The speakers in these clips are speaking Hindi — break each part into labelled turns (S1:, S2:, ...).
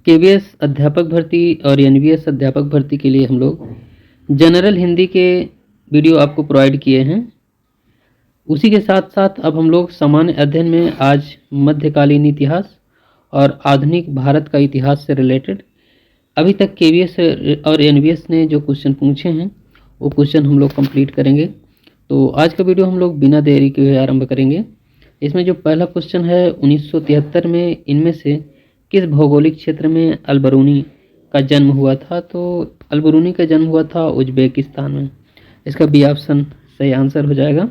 S1: केवीएस अध्यापक भर्ती और एनवीएस अध्यापक भर्ती के लिए हम लोग जनरल हिंदी के वीडियो आपको प्रोवाइड किए हैं। उसी के साथ साथ अब हम लोग सामान्य अध्ययन में आज मध्यकालीन इतिहास और आधुनिक भारत का इतिहास से रिलेटेड अभी तक केवीएस और एनवीएस ने जो क्वेश्चन पूछे हैं वो क्वेश्चन हम लोग कंप्लीट करेंगे। तो आज का वीडियो हम लोग बिना देरी के आरंभ करेंगे। इसमें जो पहला क्वेश्चन है 1973 में इनमें से किस भौगोलिक क्षेत्र में अलबरूनी का जन्म हुआ था? तो अलबरूनी का जन्म हुआ था उज्बेकिस्तान में। इसका बी ऑप्शन सही आंसर हो जाएगा।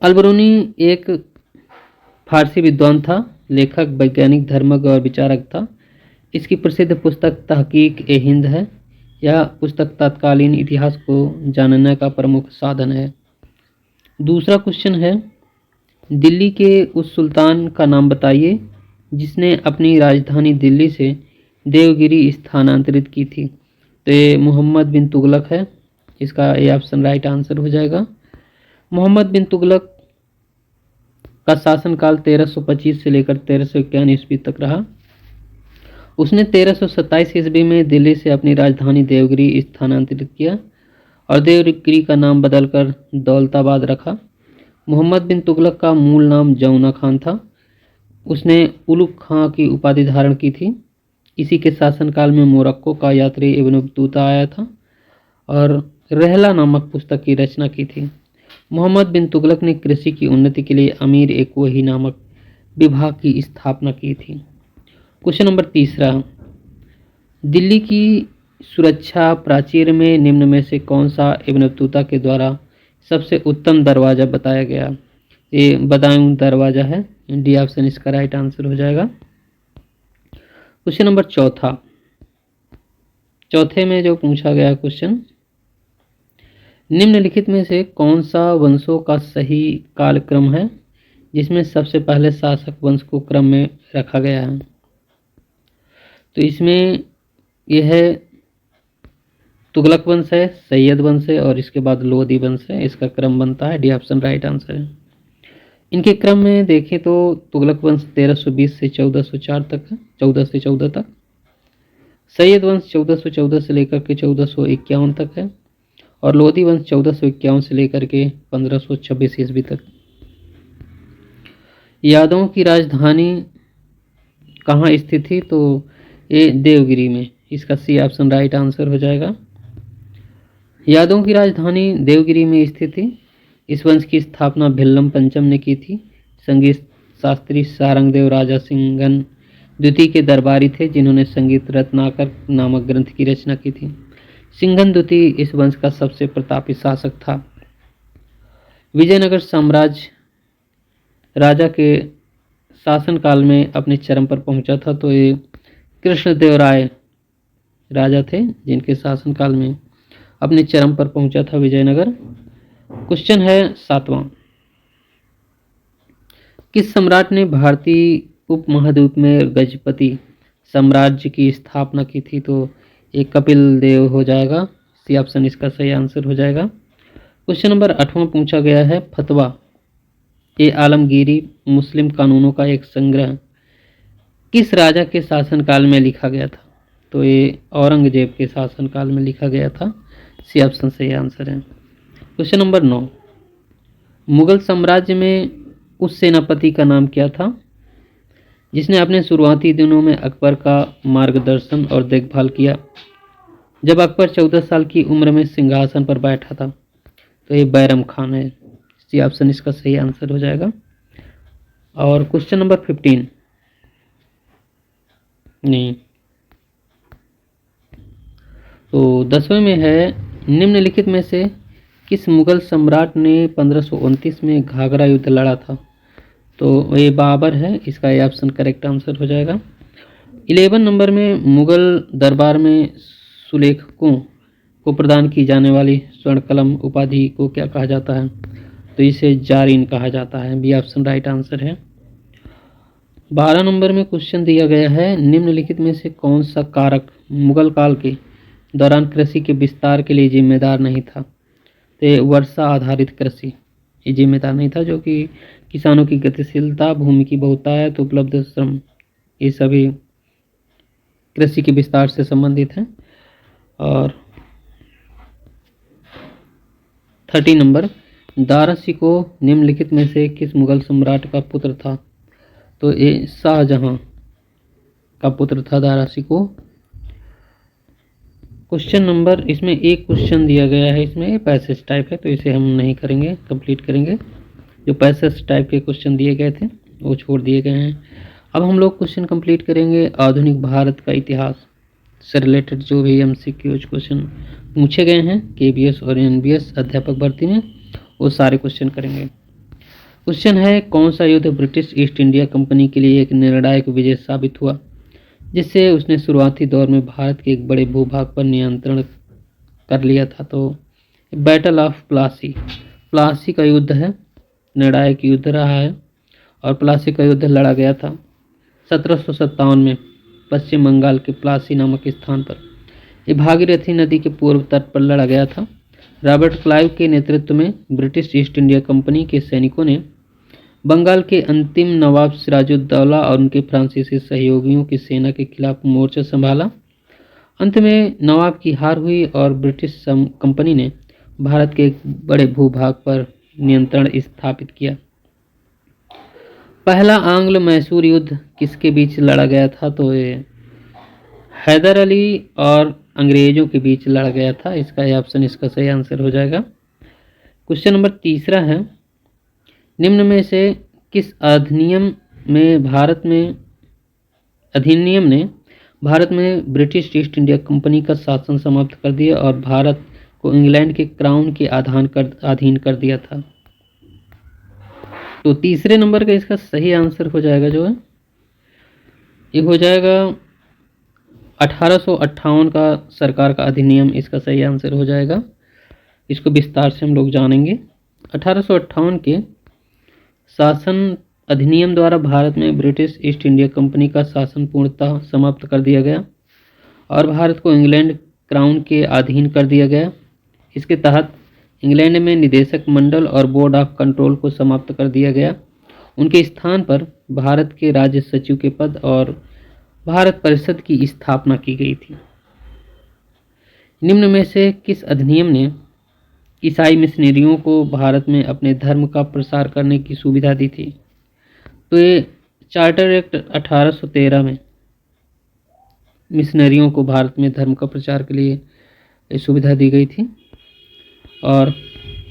S1: अलबरूनी एक फारसी विद्वान था, लेखक, वैज्ञानिक, धर्मज्ञ और विचारक था। इसकी प्रसिद्ध पुस्तक तहकीक ए हिंद है। यह पुस्तक तत्कालीन इतिहास को जानने का प्रमुख साधन है। दूसरा क्वेश्चन है दिल्ली के उस सुल्तान का नाम बताइए जिसने अपनी राजधानी दिल्ली से देवगिरी स्थानांतरित की थी। तो ये मोहम्मद बिन तुगलक है। इसका ये ऑप्शन राइट आंसर हो जाएगा। मोहम्मद बिन तुगलक का शासनकाल 1325 से लेकर 1351 ईस्वी तक रहा। उसने 1327 ईस्वी में दिल्ली से अपनी राजधानी देवगिरी स्थानांतरित किया और देवगिरी का नाम बदलकर दौलताबाद रखा। मोहम्मद बिन तुगलक का मूल नाम जौना खान था। उसने उलुग खां की उपाधि धारण की थी। इसी के शासनकाल में मोरक्को का यात्री इब्न बतूता आया था और रहला नामक पुस्तक की रचना की थी। मोहम्मद बिन तुगलक ने कृषि की उन्नति के लिए अमीर एक वही नामक विभाग की स्थापना की थी। क्वेश्चन नंबर तीसरा, दिल्ली की सुरक्षा प्राचीर में निम्न में से कौन सा इब्न बतूता के द्वारा सबसे उत्तम दरवाज़ा बताया गया? ये बदायूं दरवाज़ा है। डी ऑप्शन इसका राइट आंसर हो जाएगा। क्वेश्चन नंबर चौथे में जो पूछा गया क्वेश्चन, निम्नलिखित में से कौन सा वंशों का सही कालक्रम है जिसमें सबसे पहले शासक वंश को क्रम में रखा गया है? तो इसमें यह है तुगलक वंश है, सैयद वंश है और इसके बाद लोधी वंश है। इसका क्रम बनता है। डी ऑप्शन राइट आंसर है। इनके क्रम में देखें तो तुगलक वंश 1320 से 1404 तक है, 14 से 14 तक। सैयद वंश 1414 से लेकर के 1451 तक है और लोधी वंश 1451 से लेकर के 1526 ईस्वी तक। यादवों की राजधानी कहाँ स्थित थी? तो ये देवगिरी में। इसका सी ऑप्शन राइट आंसर हो जाएगा। यादवों की राजधानी देवगिरी में स्थित थी। इस वंश की स्थापना भिल्लम पंचम ने की थी। संगीत शास्त्री सारंगदेव राजा सिंघन द्वितीय के दरबारी थे जिन्होंने संगीत रत्नाकर नामक ग्रंथ की रचना की थी। सिंघन द्वितीय इस वंश का सबसे प्रतापी शासक था। विजयनगर साम्राज्य राजा के शासनकाल में अपने चरम पर पहुंचा था। तो ये कृष्णदेवराय राजा थे जिनके शासनकाल में अपने चरम पर पहुंचा था विजयनगर। क्वेश्चन है 7वां, किस सम्राट ने भारतीय उपमहाद्वीप में गजपति साम्राज्य की स्थापना की थी? तो ये कपिल देव हो जाएगा। सी ऑप्शन इसका सही आंसर हो जाएगा। क्वेश्चन नंबर 8वां पूछा गया है फतवा ए आलमगीरी मुस्लिम कानूनों का एक संग्रह किस राजा के शासनकाल में लिखा गया था? तो ये औरंगजेब के शासनकाल में लिखा गया था। सी ऑप्शन सही आंसर है। क्वेश्चन नंबर 9, मुगल साम्राज्य में उस सेनापति का नाम क्या था जिसने अपने शुरुआती दिनों में अकबर का मार्गदर्शन और देखभाल किया जब अकबर 14 साल की उम्र में सिंहासन पर बैठा था? तो ये बैरम खान है। सी ऑप्शन इसका सही आंसर हो जाएगा। और क्वेश्चन नंबर 15 नहीं, तो 10वें में है निम्नलिखित में से किस मुगल सम्राट ने 1529 में घाघरा युद्ध लड़ा था? तो ये बाबर है। इसका ये ऑप्शन करेक्ट आंसर हो जाएगा। 11 नंबर में मुगल दरबार में सुलेखकों को प्रदान की जाने वाली स्वर्ण कलम उपाधि को क्या कहा जाता है? तो इसे जारीन कहा जाता है। बी ऑप्शन राइट आंसर है। 12 नंबर में क्वेश्चन दिया गया है निम्नलिखित में से कौन सा कारक मुगल काल के दौरान कृषि के विस्तार के लिए जिम्मेदार नहीं था? तो वर्षा आधारित कृषि ये जिम्मेदार नहीं था, जो कि किसानों की गतिशीलता, भूमि की बहुतायत, उपलब्ध श्रम ये सभी कृषि के विस्तार से संबंधित हैं। और 30 नंबर, दारा शिकोह निम्नलिखित में से किस मुगल सम्राट का पुत्र था? तो ये शाहजहां का पुत्र था दारा शिकोह। क्वेश्चन नंबर, इसमें एक क्वेश्चन दिया गया है, इसमें पैसेज टाइप है तो इसे हम नहीं करेंगे, कंप्लीट करेंगे। जो पैसेज टाइप के क्वेश्चन दिए गए थे वो छोड़ दिए गए हैं। अब हम लोग क्वेश्चन कंप्लीट करेंगे आधुनिक भारत का इतिहास से रिलेटेड जो भी MCQ क्वेश्चन पूछे गए हैं KBS और NBS अध्यापक भर्ती में, वो सारे क्वेश्चन करेंगे। क्वेश्चन है, कौन सा युद्ध ब्रिटिश ईस्ट इंडिया कंपनी के लिए एक निर्णायक विजय साबित हुआ, जिससे उसने शुरुआती दौर में भारत के एक बड़े भूभाग पर नियंत्रण कर लिया था? तो बैटल ऑफ प्लासी, प्लासी का युद्ध है, निर्णायक युद्ध रहा है और प्लासी का युद्ध लड़ा गया था 1757 में पश्चिम बंगाल के प्लासी नामक स्थान पर। ये भागीरथी नदी के पूर्व तट पर लड़ा गया था। रॉबर्ट क्लाइव के नेतृत्व में ब्रिटिश ईस्ट इंडिया कंपनी के सैनिकों ने बंगाल के अंतिम नवाब सिराजुद्दौला और उनके फ्रांसीसी सहयोगियों की सेना के खिलाफ मोर्चा संभाला। अंत में नवाब की हार हुई और ब्रिटिश कंपनी ने भारत के एक बड़े भूभाग पर नियंत्रण स्थापित किया। पहला आंग्ल मैसूर युद्ध किसके बीच लड़ा गया था? तो ये हैदर अली और अंग्रेजों के बीच लड़ा गया था। इसका ये ऑप्शन इसका सही आंसर हो जाएगा। क्वेश्चन नंबर 3 है, निम्न में से किस अधिनियम ने भारत में ब्रिटिश ईस्ट इंडिया कंपनी का शासन समाप्त कर दिया और भारत को इंग्लैंड के क्राउन के अधीन कर दिया था? तो 3 नंबर का इसका सही आंसर हो जाएगा जो है ये हो जाएगा 1858 का सरकार का अधिनियम, इसका सही आंसर हो जाएगा। इसको विस्तार से हम लोग जानेंगे। 1858 के शासन अधिनियम द्वारा भारत में ब्रिटिश ईस्ट इंडिया कंपनी का शासन पूर्णतः समाप्त कर दिया गया और भारत को इंग्लैंड क्राउन के अधीन कर दिया गया। इसके तहत इंग्लैंड में निदेशक मंडल और बोर्ड ऑफ कंट्रोल को समाप्त कर दिया गया। उनके स्थान पर भारत के राज्य सचिव के पद और भारत परिषद की स्थापना की गई थी। निम्न में से किस अधिनियम ने ईसाई मिशनरियों को भारत में अपने धर्म का प्रसार करने की सुविधा दी थी? तो ये चार्टर एक्ट 1813 में मिशनरियों को भारत में धर्म का प्रचार के लिए सुविधा दी गई थी। और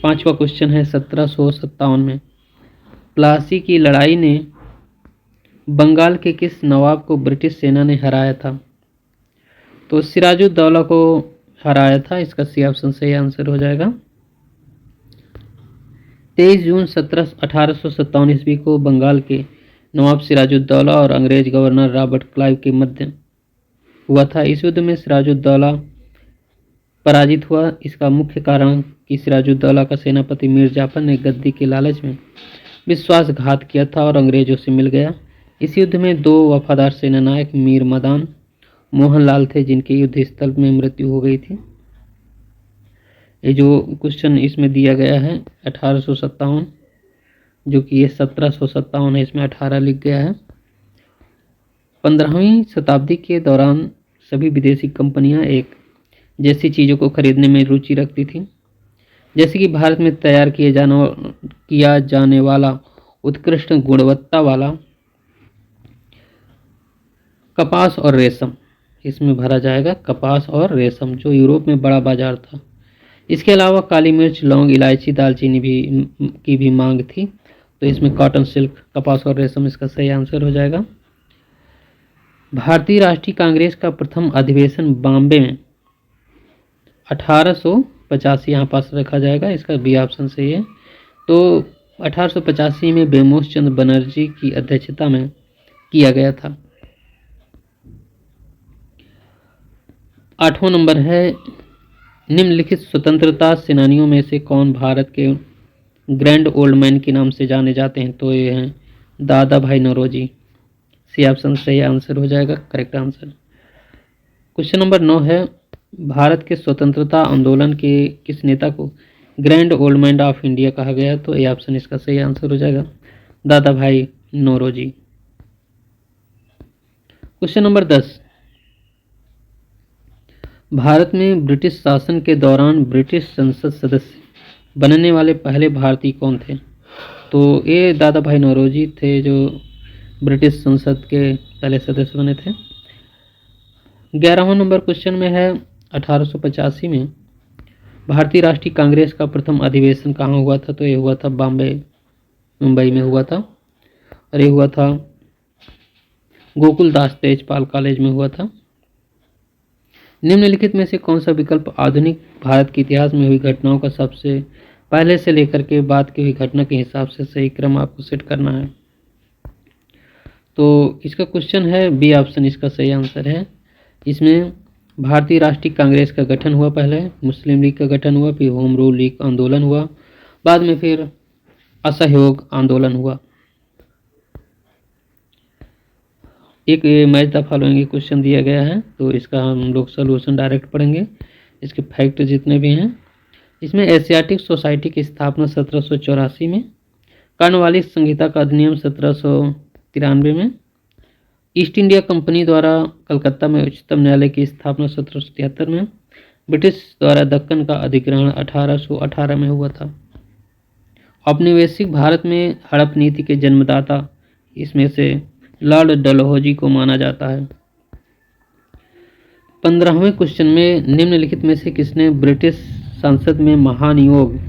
S1: 5वां क्वेश्चन है, 1757 में प्लासी की लड़ाई ने बंगाल के किस नवाब को ब्रिटिश सेना ने हराया था? तो सिराजुद्दौला को हराया था। इसका सी ऑप्शन सही आंसर हो जाएगा। 23 जून 1857 ईस्वी को बंगाल के नवाब सिराजुद्दौला और अंग्रेज गवर्नर रॉबर्ट क्लाइव के मध्य हुआ था। इस युद्ध में सिराजुद्दौला पराजित हुआ। इसका मुख्य कारण कि सिराजुद्दौला का सेनापति मीर जाफर ने गद्दी के लालच में विश्वासघात किया था और अंग्रेजों से मिल गया। इस युद्ध में 2 वफादार सेनानायक मीर मदान मोहनलाल थे, जिनके युद्ध स्थल में मृत्यु हो गई थी। ये जो क्वेश्चन इसमें दिया गया है 1857, जो कि ये 1757 है, इसमें 18 लिख गया है। 15वीं शताब्दी के दौरान सभी विदेशी कंपनियां एक जैसी चीज़ों को खरीदने में रुचि रखती थी, जैसे कि भारत में तैयार किया जाने वाला उत्कृष्ट गुणवत्ता वाला कपास और रेशम। इसमें भरा जाएगा कपास और रेशम, जो यूरोप में बड़ा बाजार था। इसके अलावा काली मिर्च, लौंग, इलायची, दालचीनी की भी मांग थी। तो इसमें कॉटन, सिल्क, कपास और रेशम इसका सही आंसर हो जाएगा। भारतीय राष्ट्रीय कांग्रेस का प्रथम अधिवेशन बॉम्बे में 1885 यहाँ पास रखा जाएगा। इसका बी ऑप्शन सही है। तो 1885 में बेमोस चंद्र बनर्जी की अध्यक्षता में किया गया था। 8वां नंबर है, निम्नलिखित स्वतंत्रता सेनानियों में से कौन भारत के ग्रैंड ओल्ड मैन के नाम से जाने जाते हैं? तो ये हैं दादा भाई नौरोजी। सी ऑप्शन सही आंसर हो जाएगा, करेक्ट आंसर। क्वेश्चन नंबर 9 है, भारत के स्वतंत्रता आंदोलन के किस नेता को grand old man of India कहा गया? तो ये ऑप्शन इसका सही आंसर हो जाएगा, दादा भाई नौरोजी। क्वेश्चन नंबर 10, भारत में ब्रिटिश शासन के दौरान ब्रिटिश संसद सदस्य बनने वाले पहले भारतीय कौन थे? तो ये दादा भाई नौरोजी थे जो ब्रिटिश संसद के पहले सदस्य बने थे। 11वां नंबर क्वेश्चन में है 1885 में भारतीय राष्ट्रीय कांग्रेस का प्रथम अधिवेशन कहाँ हुआ था? तो ये हुआ था बॉम्बे, मुंबई में हुआ था, और ये हुआ था गोकुल दास तेजपाल कॉलेज में हुआ था। निम्नलिखित में से कौन सा विकल्प आधुनिक भारत के इतिहास में हुई घटनाओं का सबसे पहले से लेकर के बाद की हुई घटना के हिसाब से सही क्रम आपको सेट करना है? तो इसका क्वेश्चन है बी ऑप्शन इसका सही आंसर है। इसमें भारतीय राष्ट्रीय कांग्रेस का गठन हुआ, पहले मुस्लिम लीग का गठन हुआ, फिर होम रूल लीग आंदोलन हुआ, बाद में फिर असहयोग आंदोलन हुआ। एक मैच द फॉलोइंग क्वेश्चन दिया गया है, तो इसका हम लोग सोल्यूशन डायरेक्ट पढ़ेंगे, इसके फैक्ट जितने भी हैं। इसमें एशियाटिक सोसाइटी की स्थापना 1784 में, कर्नवालिस संहिता का अधिनियम 1793 में, ईस्ट इंडिया कंपनी द्वारा कलकत्ता में उच्चतम न्यायालय की स्थापना 1773 में, ब्रिटिश द्वारा दक्कन का अधिग्रहण 1818 में हुआ था। औपनिवेशिक भारत में हड़प नीति के जन्मदाता इसमें से लॉर्ड डलहौजी को माना जाता है। 15वें क्वेश्चन में निम्नलिखित में से किसने ब्रिटिश संसद में महानियोग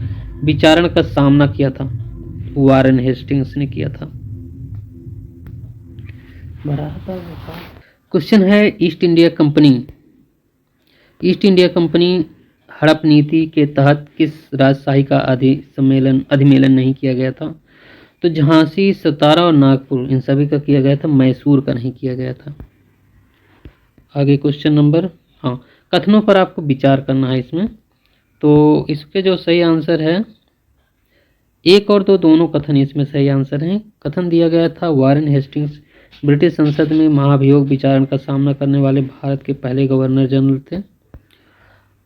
S1: विचारण का सामना किया था? वारेन हेस्टिंग्स ने किया था। क्वेश्चन है east India company. East India company हड़प नीति के तहत किस राजशाही का अधिमेलन नहीं किया गया था? तो झांसी, सतारा और नागपुर इन सभी का किया गया था, मैसूर का नहीं किया गया था। आगे क्वेश्चन नंबर, कथनों पर आपको विचार करना है इसमें। तो इसके जो सही आंसर है 1 और 2 दोनों कथन इसमें सही आंसर हैं। कथन दिया गया था वारेन हेस्टिंग्स ब्रिटिश संसद में महाभियोग विचारण का सामना करने वाले भारत के पहले गवर्नर जनरल थे।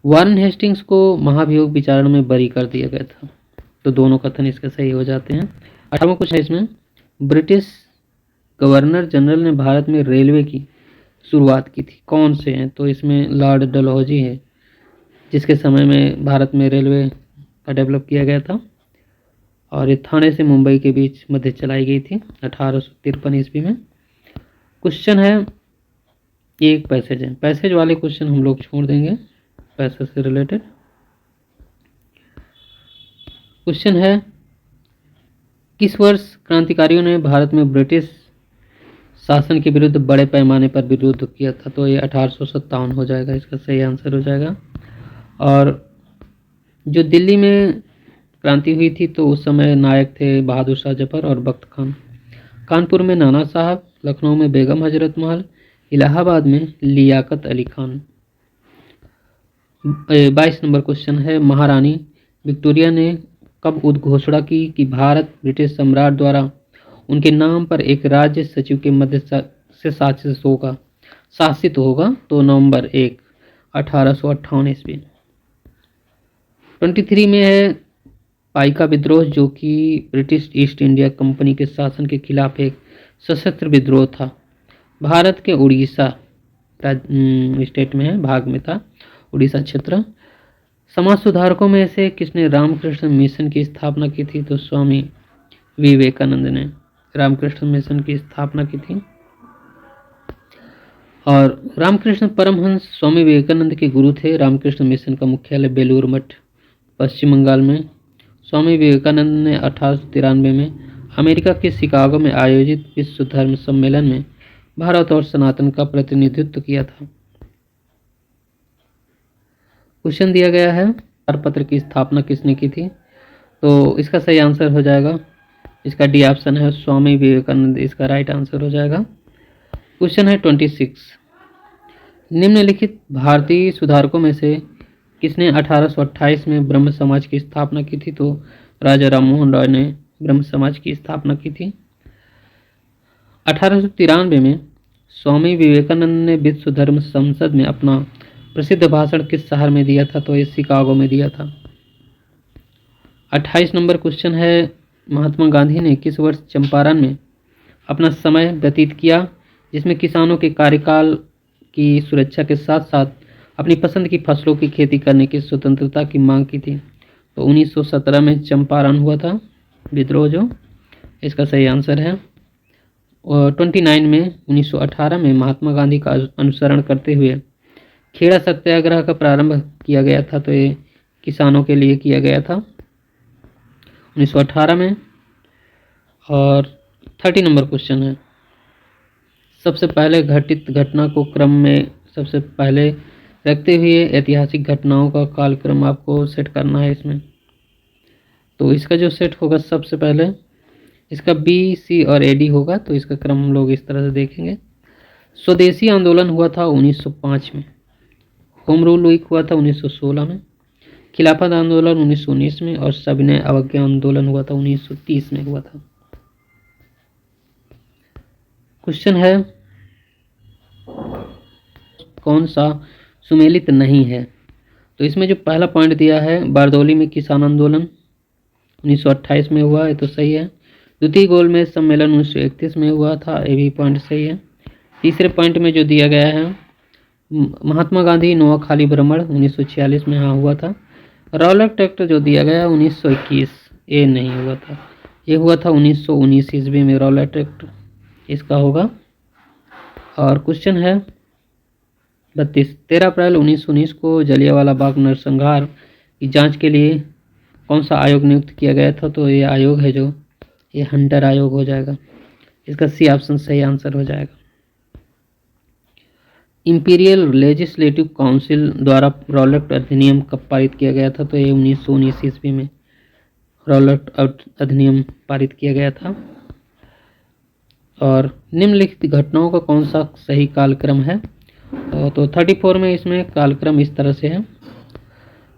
S1: वारेन हेस्टिंग्स को महाभियोग विचारण में बरी कर दिया गया था। तो दोनों कथन इसके सही हो जाते हैं। 18वां क्वेश्चन है इसमें, ब्रिटिश गवर्नर जनरल ने भारत में रेलवे की शुरुआत की थी, कौन से हैं? तो इसमें लॉर्ड डलहौजी है, जिसके समय में भारत में रेलवे का डेवलप किया गया था, और ये थाने से मुंबई के बीच मध्य चलाई गई थी 1853 ईस्वी में। क्वेश्चन है, ये एक पैसेज है, पैसेज वाले क्वेश्चन हम लोग छोड़ देंगे, पैसेज से रिलेटेड। क्वेश्चन है, किस वर्ष क्रांतिकारियों ने भारत में ब्रिटिश शासन के विरुद्ध बड़े पैमाने पर विरोध किया था? तो ये 1857 हो जाएगा, इसका सही आंसर हो जाएगा। और जो दिल्ली में क्रांति हुई थी तो उस समय नायक थे बहादुर शाह जफर और बख्त खान। कानपुर में नाना साहब, लखनऊ में बेगम हजरत महल, इलाहाबाद में लियाकत अली खान। 22 नंबर क्वेश्चन है, महारानी विक्टोरिया ने कब उद्घोषणा की कि भारत ब्रिटिश सम्राट द्वारा उनके नाम पर एक राज्य सचिव के मध्य से शासित होगा? तो नवंबर 1, 1858 ईस्वी। 23 में है पाइका विद्रोह, जो कि ब्रिटिश ईस्ट इंडिया कंपनी के शासन के खिलाफ एक सशस्त्र विद्रोह था। भारत के उड़ीसा स्टेट में है, भाग में था उड़ीसा क्षेत्र। समाज सुधारकों में से किसने रामकृष्ण मिशन की स्थापना की थी? तो स्वामी विवेकानंद ने रामकृष्ण मिशन की स्थापना की थी। और रामकृष्ण परमहंस स्वामी विवेकानंद के गुरु थे। रामकृष्ण मिशन का मुख्यालय बेलूर मठ, पश्चिम बंगाल में। स्वामी विवेकानंद ने 1893 में अमेरिका के शिकागो में आयोजित विश्व धर्म सम्मेलन में भारत और सनातन का प्रतिनिधित्व किया था। क्वेश्चन दिया गया है, पत्र की स्थापना किसने की थी? तो इसका सही आंसर हो जाएगा, इसका डी ऑप्शन है, स्वामी विवेकानंद इसका राइट आंसर हो जाएगा। क्वेश्चन है 26, निम्नलिखित भारतीय सुधारकों में से किसने 1828 में ब्रह्म समाज की स्थापना की थी? तो राजा राममोहन रॉय ने ब्रह्म समाज की स्थापना की थी। 1893 में स्वामी विवेकानंद ने विश्व धर्म संसद में अपना प्रसिद्ध भाषण किस शहर में दिया था? तो ये शिकागो में दिया था। 28 नंबर क्वेश्चन है, महात्मा गांधी ने किस वर्ष चंपारण में अपना समय व्यतीत किया? जिसमें किसानों के कार्यकाल की सुरक्षा के साथ साथ अपनी पसंद की फसलों की खेती करने की स्वतंत्रता की मांग की थी। तो 1917 में चंपारण हुआ था विद्रोह, जो इसका सही आंसर है। और 29 में 1918 में महात्मा गांधी का अनुसरण करते हुए खेड़ा सत्याग्रह का प्रारंभ किया गया था। तो ये किसानों के लिए किया गया था 1918 में। और 30 नंबर क्वेश्चन है, सबसे पहले घटित घटना को क्रम में सबसे पहले रखते हुए ऐतिहासिक घटनाओं का कालक्रम आपको सेट करना है इसमें। तो इसका जो सेट होगा सबसे पहले इसका बी, सी और एडी होगा। तो इसका क्रम हम लोग इस तरह से देखेंगे। स्वदेशी आंदोलन हुआ था 1905 में, होम रूल वीक हुआ था 1916 में, खिलाफत आंदोलन 1919 में और सविनय अवज्ञा आंदोलन हुआ था 1930 में हुआ था। क्वेश्चन है, कौन सा सुमेलित नहीं है? तो इसमें जो पहला पॉइंट दिया है बारदौली में किसान आंदोलन 1928 में हुआ है, तो सही है। द्वितीय गोल में सम्मेलन 1931 में हुआ था, ये भी पॉइंट सही है। तीसरे पॉइंट में जो दिया गया है महात्मा गांधी नोआखाली भ्रमण 1946 में हाँ हुआ था। रॉलेट एक्ट जो दिया गया 1921, ये नहीं हुआ था, ये हुआ था 1919 ईस्वी में रॉलेट एक्ट, इसका होगा। और क्वेश्चन है 32, 13 अप्रैल 1919 को जलियांवाला बाग नरसंहार की जांच के लिए कौन सा आयोग नियुक्त किया गया था? तो ये आयोग है जो ये हंटर आयोग हो जाएगा, इसका सी ऑप्शन सही आंसर हो जाएगा। इंपीरियल लेजिस्लेटिव काउंसिल द्वारा रॉलेट अधिनियम कब पारित किया गया था? तो ये 1919 ईस्वी में रॉलेट अधिनियम पारित किया गया था। और निम्नलिखित घटनाओं का कौन सा सही कालक्रम है? तो 34 में इसमें कालक्रम इस तरह से है।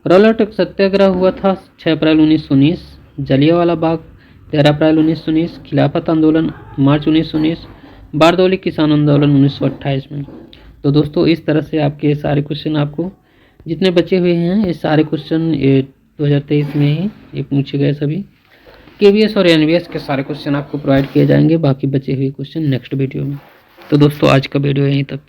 S1: रॉलेट सत्याग्रह हुआ था 6 अप्रैल 1919, जलियांवाला बाग 13 अप्रैल 1919, खिलाफत आंदोलन मार्च 1919, बारदौली किसान आंदोलन 1928 में। तो दोस्तों इस तरह से आपके सारे क्वेश्चन आपको जितने बचे हुए हैं ये सारे क्वेश्चन ये 2023 में ही ये पूछे गए सभी केवीएस और एनवीएस के सारे क्वेश्चन आपको प्रोवाइड किए जाएंगे, बाकी बचे हुए क्वेश्चन नेक्स्ट वीडियो में। तो दोस्तों आज का वीडियो यहीं तक।